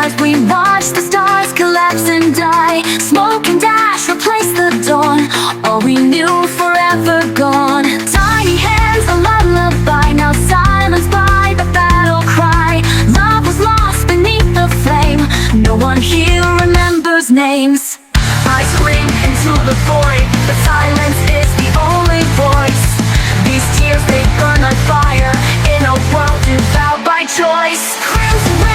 as we watch the stars collapse and die. Smoke and ash replace the dawn, all we knew forever gone. Tiny hands, a lullaby, now silenced by the battle cry. Love was lost beneath the flame, no one here remembers names. I scream into the void, but silence is the only voice. These tears, they burn like fire in a world devoured by choice. Crimson